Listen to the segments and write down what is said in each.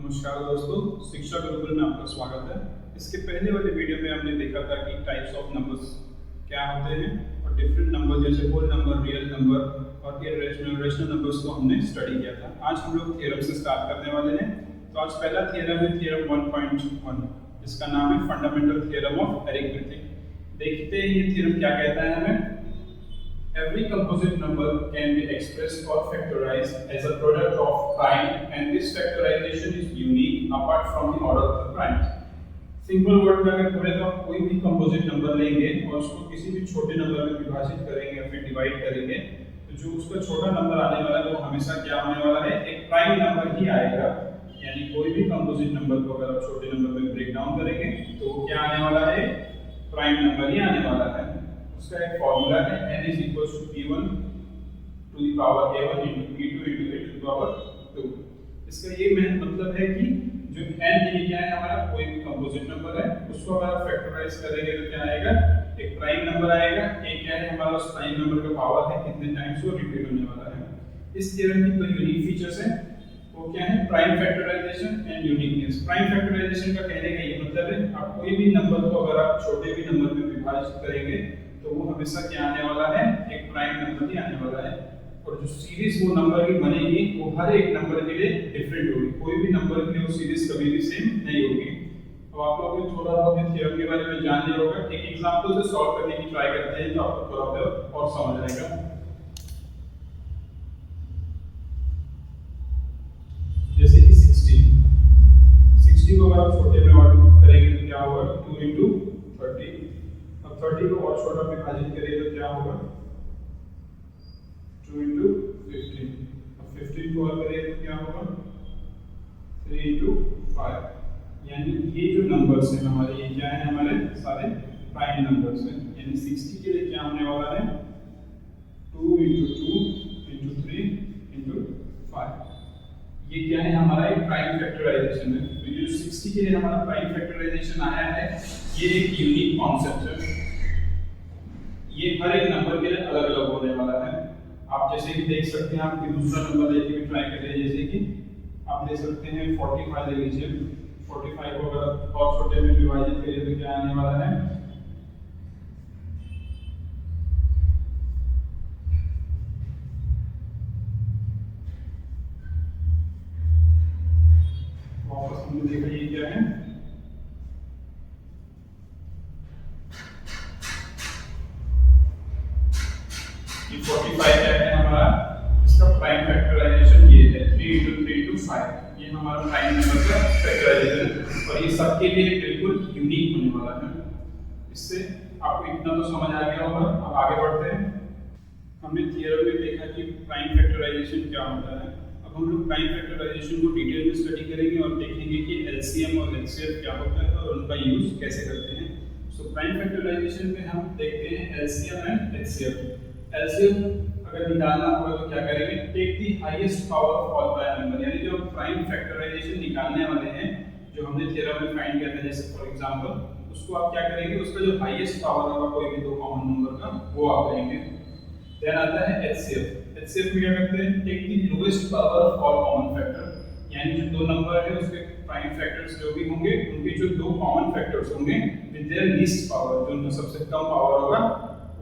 नमस्कार दोस्तों, शिक्षा गुरुकुल में आपका स्वागत है। इसके पहले वाले वीडियो में हमने देखा था कि टाइप्स ऑफ नंबर्स क्या होते हैं और डिफरेंट नंबर जैसे होल नंबर, रियल नंबर और रेशनल नंबर्स को हमने स्टडी किया था। आज हम लोग थ्योरम से स्टार्ट करने वाले हैं। तो आज पहला थ्योरम है थ्योरम 1.1, जिसका नाम है फंडामेंटल थ्योरम ऑफ अरिथमेटिक। देखते हैं ये थ्योरम क्या कहता है हमें। Every composite number can be expressed or factorized as a product of prime, and this factorization is unique apart from the order of the primes. Simple word में अगर बोले तो आप कोई भी कंपोजिट नंबर लेंगे और उसको किसी भी छोटे नंबर में विभाजित करेंगे या फिर डिवाइड करेंगे, तो जो उसका छोटा नंबर आने वाला है वो हमेशा क्या होने वाला है, एक प्राइम नंबर ही आएगा। यानी कोई भी कंपोजिट नंबर को अगर आप छोटे नंबर में ब्रेक डाउन करेंगे तो वो क्या आने वाला है, प्राइम नंबर ही आने वाला है। उसका एक फॉर्मूला है n is equals to p1 to the power a1 into p2 into a to the power 2। इसका ये मतलब है कि जो n ये क्या है, हमारा कोई भी कंपोजिट नंबर है, उसको अगर आप फैक्टराइज करेंगे तो क्या आएगा, एक प्राइम नंबर आएगा। a क्या है, हमारा उस प्राइम नंबर का पावर है, कितने टाइम्स वो रिपीट होने वाला है। इस थ्योरम की कोई यूनिक फीचर्स है, वो क्या है, prime factorisation and uniqueness. Prime factorisation का कहने का ये मतलब है, आप कोई भी नंबर को अगर आप छोटे भी नंबर में विभाजित करेंगे तो वो हमेशा क्या आने वाला है, एक प्राइम नंबर ही आने वाला है। और जो सीरीज वो नंबर की बनेगी वो हर एक नंबर के लिए डिफरेंट होगी, कोई भी नंबर के लिए वो सीरीज कभी भी सेम नहीं होगी। अब आप लोगों को थोड़ा बहुत थ्योरम के बारे में जान लिया होगा। एक एग्जांपल से सॉल्व करने की ट्राई करते हैं तो आपको थोड़ा बहुत और समझ आएगा। जैसे कि 60 को अगर आप छोटे में ऑर्डर करेंगे तो क्या होगा, 2 into 30। 30 को और छोटा विभाजित करिए तो क्या होगा, 2 into 15। अब 15 को और करिए तो क्या होगा, 3 into 5। यानी ये जो नंबर्स हैं हमारे, ये क्या है, हमारे सारे प्राइम नंबर्स हैं। यानी 60 के लिए क्या होने वाला है, 2 into 2 into 3 into 5। ये क्या है, हमारा एक प्राइम फैक्टराइजेशन है। तो ये 60 के लिए हमारा प्राइम फैक्टराइजेशन आया है, ये एक यूनिक कॉन्सेप्ट है। ये हर एक नंबर के लिए अलग अलग होने वाला है। आप जैसे कि देख सकते हैं, आप कोई दूसरा नंबर लेके भी ट्राई करिए। जैसे कि आप ले सकते हैं 45 ले लीजिए। 45 को अगर और छोटे में विभाजित करिए तो क्या आने वाला है, वापस हमने देखा ये क्या है, ये 45 क्या है हमारा, इसका प्राइम फैक्टराइजेशन ये है 3 into 3 into 5। ये हमारा प्राइम नंबर का फैक्टराइजेशन है और ये सबके लिए बिल्कुल यूनिक होने वाला है। इससे आपको इतना तो समझ आ गया होगा। अब आगे बढ़ते हैं। हमने थ्योरम में देखा कि प्राइम फैक्टराइजेशन क्या होता है। अब हम लोग प्राइम फैक्टराइजेशन को डिटेल में स्टडी करेंगे और देखेंगे कि एलसीएम और एचसीएफ क्या होता है और उनका यूज कैसे करते हैं। सो प्राइम फैक्टराइजेशन में हम देखते हैं एलसीएम एंड एचसीएफ। एलसीएम अगर निकालना होगा तो क्या करेंगे, take the highest power of all prime number. यानी जो प्राइम फैक्टराइजेशन निकालने वाले हैं, जो हमने थ्योरम में फाइंड किया था, जैसे फॉर एग्जांपल, उसको आप क्या करेंगे, उसका जो हाईएस्ट पावर होगा कोई भी दो कॉमन नंबर का, वो आप लेंगे। देन आता है एचसीएफ। एचसीएफ में क्या करते हैं, take the lowest power of all common factor. यानी जो दो नंबर है उसके प्राइम फैक्टर्स जो भी होंगे, उनके जो दो कॉमन फैक्टर्स होंगे विद देयर लीस्ट पावर, जो उनका सबसे कम पावर होगा,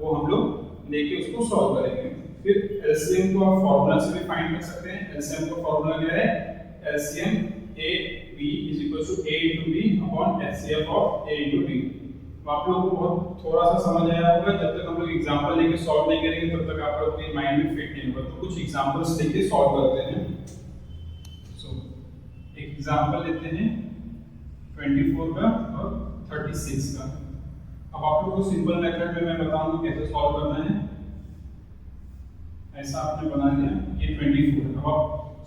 वो हम लोग लेके उसको सॉल्व करेंगे। फिर एलसीएम को आप फार्मूला से भी फाइंड कर सकते हैं। एलसीएम का फार्मूला क्या है, LCM a b is equals to a into b upon HCF of a into b। तो आप लोगों को बहुत थोड़ा सा समझ आया होगा। जब तक हम लोग एग्जांपल लेके सॉल्व नहीं करेंगे तब तक आप लोग के माइंड में फिट नहीं होगा। तो कुछ एग्जांपल्स लेके सॉल्व करते हैं। सो एक एग्जांपल लेते हैं 24 का और 36 का। अब आप लोगों को सिंपल मेथड में मैं बताऊंगा कैसे सॉल्व करना है। ऐसा आपने बना लिया, ये 24। अब आप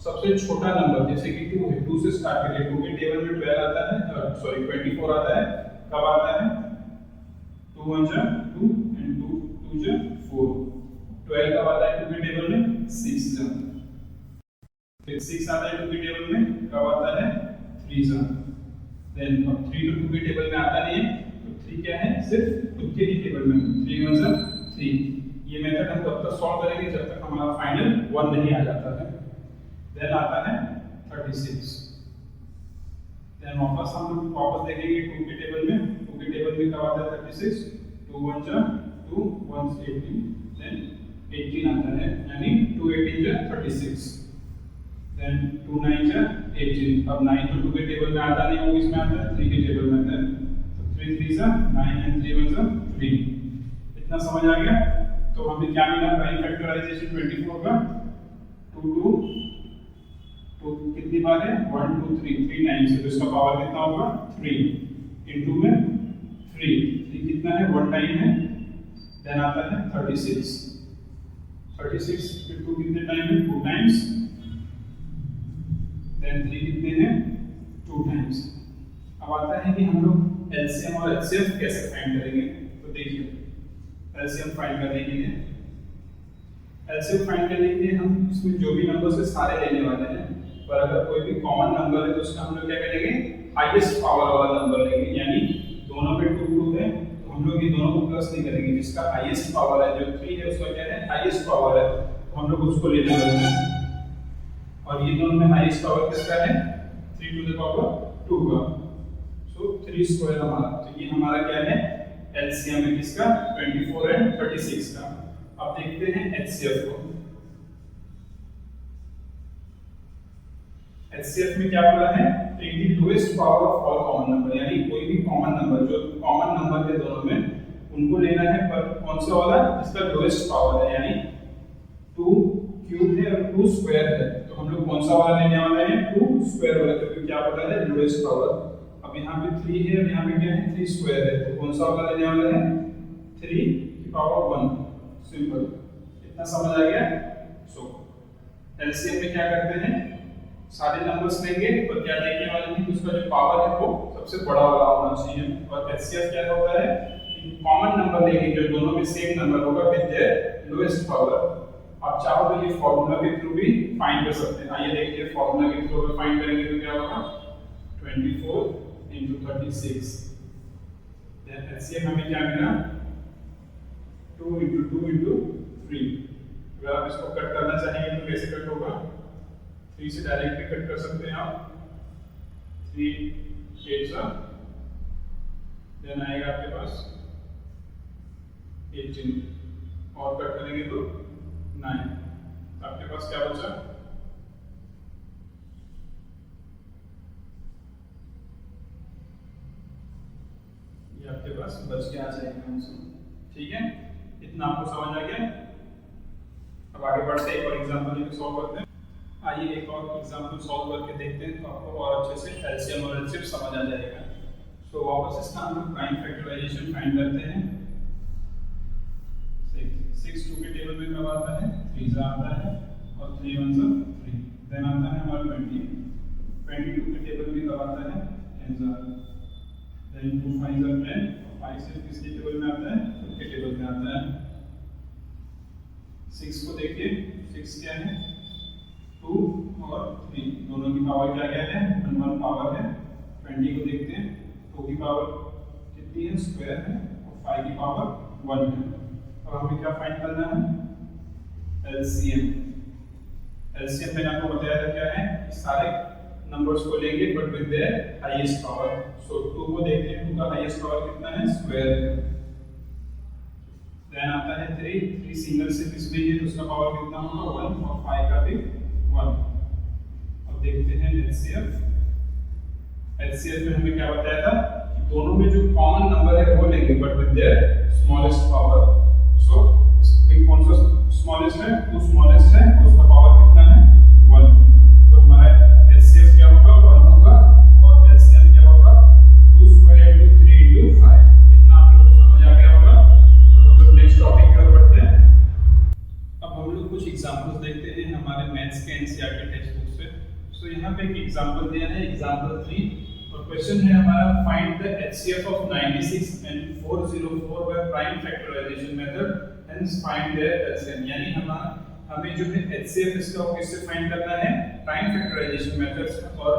सबसे छोटा नंबर जैसे कि 2 है, 2 से स्टार्ट करिए। 2 के टेबल में 12 आता है, सॉरी 24 आता है। कब आता है, 2 1 जा 2 एंड 2 2 जा 4। 12 कब आता है 2 के टेबल में, 6 जा। फिर 6 आता है 2 के टेबल में, कब आता है, 3 जा। देन अब 3 तो 2 के टेबल में आता नहीं है, तो 3 क्या है, सिर्फ खुद के ही टेबल में 3 1 जा 3। ये मेथड हम तब तक सॉल्व करेंगे जब तक हमारा फाइनल 1 नहीं आ जाता है। देन आता है 36। देन वापस हम लोग वापस देखेंगे 2 के टेबल में। 2 के टेबल में कब आता है 36, 2 1 जा 2 1 18, देन 18 आता है, यानी 2 18 जा 36, देन 2 9 जा 18। अब 9 तो 2 के टेबल में आता नहीं होगा, इसमें आता है 3 के टेबल में आता है, तो 3 3 जा 9 एंड 3 1 जा 3। इतना समझ आ गया? तो हमें क्या मिला? प्राइम फैक्टराइजेशन 24 का 2 2 कितनी बार है 1 2 3 3 टाइम्स है, तो इसका पावर कितना होगा 3 इनटू में 3 कितना है 1 टाइम है, देन आता है 36 इनटू कितने टाइम है 2 टाइम्स, देन 3 कितने हैं 2 टाइम्स। अब आता है कि हम लोग एलसीएम और एचसीएफ कैसे फाइंड करेंगे। तो देखिए एलसीएम फाइंड करने के लिए हम इसमें जो भी नंबर्स है सारे लेने वाले हैं, पर अगर कोई भी कॉमन नंबर है तो उसका हम लोग क्या करेंगे हाईएस्ट पावर वाला नंबर लेंगे, यानी दोनों में 2 2 है तो हम लोग ये दोनों को प्लस नहीं करेंगे, जिसका हाईएस्ट पावर है जो 3 है उसका क्या है हाईएस्ट पावर है, तो हम लोग उसको लेने वाले हैं। और ये दोनों में हाईएस्ट पावर किसका है 3 टू द पावर 2 का, सो 3 स्क्वायर हमारा। तो ये हमारा क्या है एलसीएम है किसका 24 एंड 36 का। अब देखते हैं एचसीएफ को। एचसीएफ में क्या बोला है take the lowest power of all common number, यानी कोई भी कॉमन नंबर जो कॉमन नंबर है दोनों में उनको लेना है, पर कौन सा वाला जिसका लोएस्ट पावर है, यानी 2 क्यूब है और 2 स्क्वायर है, तो हम लोग कौन सा वाला लेने वाले हैं 2 स्क्वायर वाला, क्योंकि क्या बोला है लोएस्ट पावर। अब यहाँ पे 3 है और यहाँ पे क्या है 3 स्क्वायर है, तो कौन सा वाला लेने वाला है 3 की पावर 1। सिंपल, इतना समझ आ गया। सो एलसीएम में क्या करते हैं सारे नंबर्स लेंगे और क्या देखने वाले हैं कि उसका जो पावर है वो सबसे बड़ा वाला होना चाहिए। और एचसीएफ क्या होता है कि कॉमन नंबर लेंगे जो दोनों में सेम नंबर होगा विद देयर लोएस्ट पावर। आप चाहो तो ये फार्मूला के थ्रू भी फाइंड कर सकते हैं। आइए देखिए फार्मूला के थ्रू अगर फाइंड करेंगे तो क्या होगा 24 into 36, देन एचसीएफ हमें क्या मिला 2 into 2 into 3। अगर आप इसको कट करना चाहेंगे तो कैसे कट होगा 3 से डायरेक्ट भी कट कर सकते हैं आप, 3 8 सा, देन आएगा आपके पास 18 और कट करेंगे तो 9, तो आपके पास क्या बचा ये आपके पास बच के आ जाएगा आंसर। ठीक है, इतना आपको समझ आ गया। अब आगे बढ़ते हैं एक और एग्जांपल लेके सॉल्व करते हैं। आइए एक और एग्जांपल सॉल्व करके देखते हैं तो आपको और अच्छे से एलसीएम और एचसीएफ समझ आ जाएगा। तो वापस इसका हम लोग प्राइम फैक्टराइजेशन फाइंड करते हैं। 6 2 के टेबल में कब आता है 3 आता है और 3 1 3, देन आता है हमारा 20 22 के टेबल में कब आता है 10 देन 2 5 10 और 5 से किसके टेबल में आता है 2 के टेबल में आता है। 6 को देखिए 6 क्या है 2 और 3 दोनों की पावर क्या क्या है 1 1 पावर है। 20 को देखते हैं 2 की पावर कितनी है स्क्वायर है और 5 की पावर 1 है। अब हमें क्या फाइंड करना है एलसीएम। एलसीएम मैंने आपको बताया था क्या है सारे नंबर्स को लेंगे but with their highest power. So 2 को देखते हैं 2 का हाईएस्ट पावर कितना है स्क्वायर है, देन आता है 3 सिंगल से इसमें है तो उसका पावर कितना होगा 1 और 5 का भी 1। अब देखते हैं एचसीएफ। एचसीएफ में हमें क्या बताया था कि दोनों में जो कॉमन नंबर है वो लेंगे but with their smallest power. So इसमें कौन सा स्मॉलेस्ट है 2 स्मॉलेस्ट है और उसका पावर कितना है 1। तो हमारा एचसीएफ क्या होगा 1 होगा और एलसीएम क्या होगा 2 स्क्वायर into 3 into 5। इतना आप लोगों को समझ आ गया होगा। अब हम लोग नेक्स्ट टॉपिक की ओर बढ़ते हैं। अब हम लोग कुछ एग्जांपल्स देखते हैं हमारे मैथ्स के एनसीईआरटी टेक्स्ट बुक से। सो यहाँ पे एक एग्जांपल दिया है एग्जांपल 3 और क्वेश्चन है हमारा find the HCF of 96 and 404 by prime factorisation method hence find their LCM. यानी हमें जो है एचसीएफ इसका किससे फाइंड करना है प्राइम फैक्टराइजेशन मेथड से, और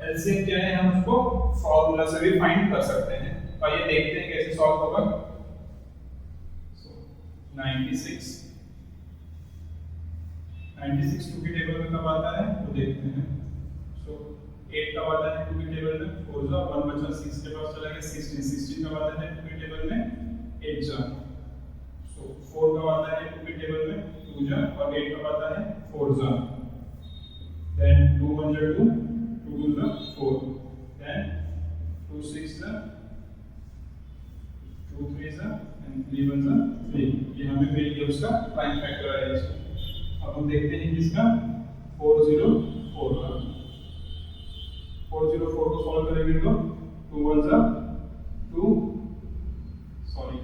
एलसीएम क्या है हम उसको फार्मूला से भी फाइंड कर सकते हैं। और ये देखते हैं कैसे सॉल्व होगा। 96 2 के टेबल में कब आता है वो देखते हैं। सो 8 कब आता है 2 के टेबल में 4 जा 1 बचा 6 के पास चला गया 16 16 कब आता है 2 के टेबल में 8 जा, सो 4 कब आता है 2 के टेबल में 2 जा और 8 कब आता है 4 जा, then 2 1 जा 2 2 2 जा 4, then 2 6 जा 2 3 जा and 3 1 जा 3, ये हमें मिल गया उसका प्राइम फैक्टराइजेशन। अब हम देखते हैं किसका 404 का। 404 को सॉल्व करेंगे तो 2 1 जा 2, सॉरी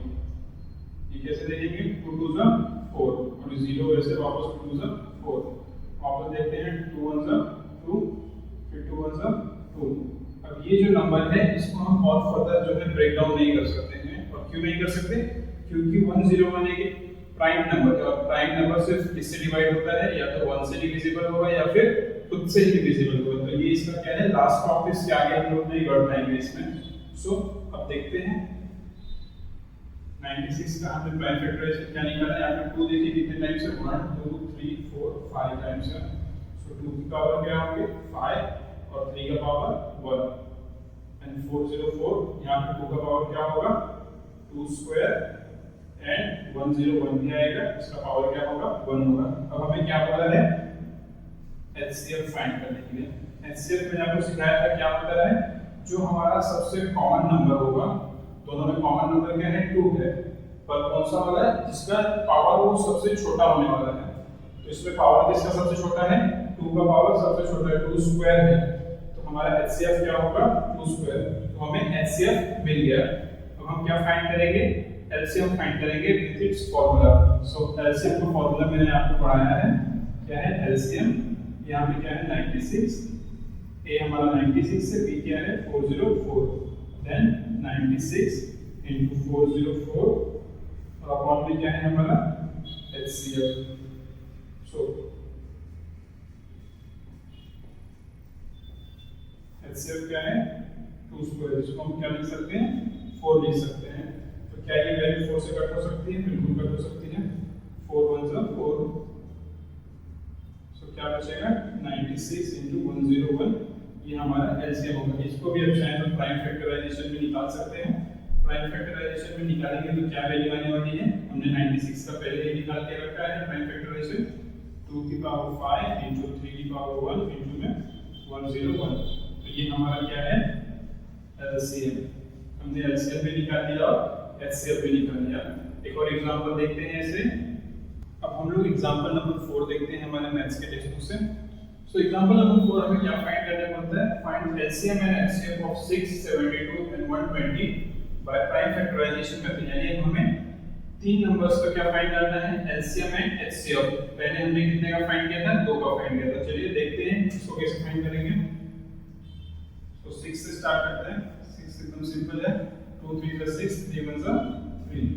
ये कैसे देखेंगे 2 2 जा 4 और 0 वैसे वापस 2 जा 4, वापस देखते हैं 2 1 जा 2 फिर 2 1 जा 2। अब ये जो नंबर है इसको हम और फर्दर जो है ब्रेक डाउन नहीं कर सकते हैं, और क्यों नहीं कर सकते, क्योंकि 101 एक प्राइम नंबर है और प्राइम नंबर सिर्फ इससे डिवाइड होता है, या तो 1 से डिविजिबल होगा या फिर खुद से ही डिविजिबल होगा, तो ये इसका क्या है लास्ट ऑफिस के आगे हम लोग नहीं बढ़ पाएंगे इसमें। सो अब देखते हैं 96 का हमने प्राइम फैक्टराइजेशन क्या निकाला है, यहाँ पे 2 देखिए कितने टाइम्स है 1 2 3 4 5 टाइम्स है, सो 2 की पावर क्या होगी 5 और 3 का पावर 1 एंड 404 यहाँ पे 2 का पावर क्या होगा 2 स्क्वायर एंड 101 भी आएगा, इसका पावर क्या होगा 1 होगा। अब हमें क्या पता है एचसीएफ फाइंड करने के लिए, एचसीएफ में आपको सिखाया था क्या होता है, जो हमारा सबसे कॉमन नंबर होगा, दोनों में कॉमन नंबर क्या है 2 है, पर कौन सा वाला है जिसका पावर वो सबसे छोटा होने वाला है, तो इसमें पावर किसका सबसे छोटा है 2 का पावर सबसे छोटा है 2 स्क्वायर है, तो हमारा एचसीएफ क्या होगा 2 स्क्वायर, तो हमें एचसीएफ मिल गया। अब हम क्या फाइंड करेंगे एलसीएम फाइंड करेंगे with its formula. So LCM का फार्मूला मैंने आपको पढ़ाया है, क्या है एलसीएम, यहाँ पे क्या है 96, ए हमारा 96 से बी क्या है 404, देन 96 into 404 और अपॉन में क्या है हमारा एचसीएफ। सो एचसीएफ क्या है 2 स्क्वायर, इसको हम क्या लिख सकते हैं 4 लिख सकते हैं, तो क्या ये वैल्यू 4 से कट हो सकती है, बिल्कुल कट हो सकती है, 4 1 जा 4, सो क्या बचेगा 96 into 101, ये हमारा एलसीएम होगा। इसको भी अब चाहे तो प्राइम फैक्टराइजेशन में निकाल सकते हैं, प्राइम फैक्टराइजेशन में निकालेंगे तो क्या वैल्यू आने वाली है, हमने 96 का पहले ही निकाल के रखा है प्राइम फैक्टराइजेशन 2 की पावर 5 into 3 की पावर 1 into में 101, तो ये हमारा क्या है एलसीएम, हमने एलसीएम भी निकाल दिया और एचसीएफ भी निकाल दिया। एक और एग्जांपल देखते हैं ऐसे। अब हम लोग एग्जांपल नंबर 4 देखते हैं हमारे मैथ्स के टेक्स्ट बुक से। सो एग्जांपल नंबर 4 हमें क्या फाइंड करना पड़ता है, find LCM and HCF of 6 72 and 120 by prime factorisation method, यानी हमें 3 नंबर्स का क्या फाइंड करना है एलसीएम एंड एचसीएफ। पहले हमने कितने का फाइंड किया था 2 का फाइंड किया था, चलिए देखते हैं इसको कैसे फाइंड करेंगे। तो 6 से स्टार्ट करते हैं, 6 एकदम सिंपल है, 2 3 6 3 1 3,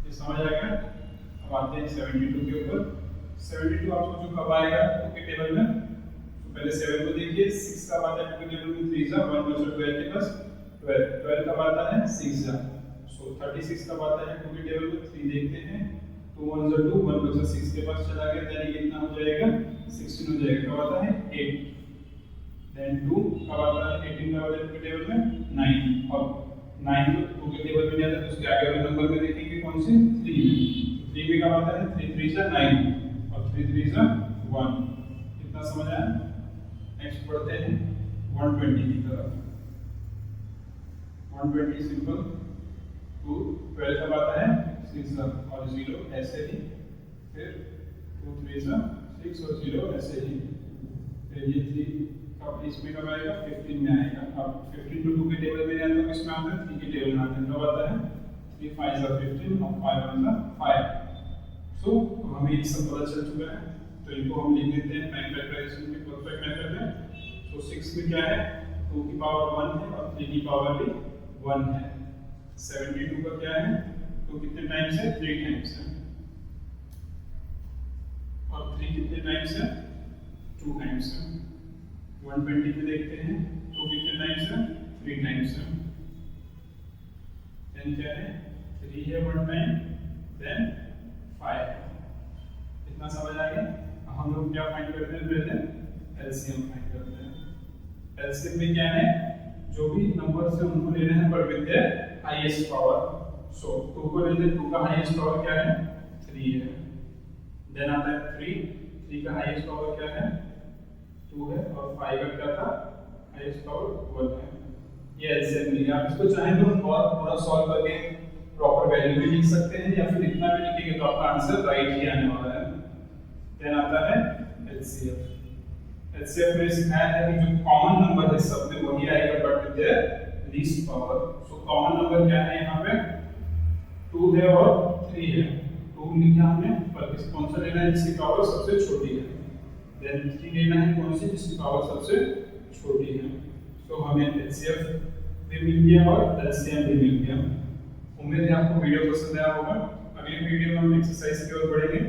ये समझ आ गया। अब आते हैं 72 के ऊपर। 72 आप सोचो कब आएगा 2 के टेबल में, तो पहले 7 को देखिए, 6 कब आता है 2 के टेबल में 3 जा 1 बचा 12 के पास 12, 12 कब आता है 6 जा, सो 36 कब आता है 2 के टेबल में 3 देखते हैं, 2 1 जा 2 1 बचा 6 के पास चला गया, यानी कितना हो जाएगा 16 हो जाएगा, कब आता है 8, देन 2 कब आता है 18 कब आता है 2 के टेबल में 9, और 9 को 2 के टेबल में नहीं आता तो उसके आगे वाले नंबर में देखेंगे कौन से 3 में, 3 में कब आता है 3 3 जा 9 और 3 3 जा 1, कितना समझ आया। नेक्स्ट पढ़ते हैं 120 की तरफ। 120 सिंपल, 2 12 कब आता है 6 जा और 0 ऐसे ही, फिर 2 3 जा 6 और 0 ऐसे ही, फिर ये 3 कब इसमें कब आएगा 15 में आएगा। अब 15 तो 2 के टेबल में नहीं आता, किसमें आता है 3 के टेबल में आता है, कब आता है 3 5 जा 15 और 5 1 जा 5। सो हमें ये सब पता चल चुका है, तो इनको हम लिख देते हैं प्राइम फैक्टराइजेशन के परफेक्ट मेथड में। तो 6 में क्या है 2 की पावर 1 है और 3 की पावर भी 1 है। 72 का क्या है, तो कितने टाइम्स है 3 टाइम्स है, और 3 कितने टाइम्स है 2 टाइम्स है। 120 में देखते हैं 2 कितने टाइम्स है 3 टाइम्स है, देन क्या है 3 है 1 टाइम, देन 5, इतना समझ आ गया। हम लोग क्या फाइंड करते हैं पहले एलसीएम फाइंड करते हैं। एलसीएम में क्या है, जो भी नंबर से उनको लेना है पर with their highest power. So 2 को लेते हैं, 2 का हाईएस्ट पावर क्या है, 3 है। देन आता है 3 का हाईएस्ट पावर क्या है, 2 है, और 5 का क्या था, हाईएस्ट पावर 1 है। ये एलसीएम लिया। आप इसको चाहें तो और पूरा सॉल्व करके प्रॉपर वैल्यू भी लिख सकते हैं, या फिर इतना भी लिखेंगे तो आपका आंसर राइट ही आने वाला है। देन आता है एचसीएफ। एचसीएफ में सिखाया है कि जो कॉमन नंबर है सब में वही आएगा but with there least power. So common number क्या है यहाँ पे, 2 है और 3 है। 2 लिखा हमने, पर इस कौन सा लेना है जिसकी पावर सबसे छोटी है। देन 3 लेना है कौन सी, जिसकी पावर सबसे छोटी है। सो हमें एचसीएफ भी मिल गया और एलसीएम भी मिल गया। उम्मीद है आपको वीडियो पसंद आया होगा। अगली वीडियो में हम एक्सरसाइज की ओर बढ़ेंगे।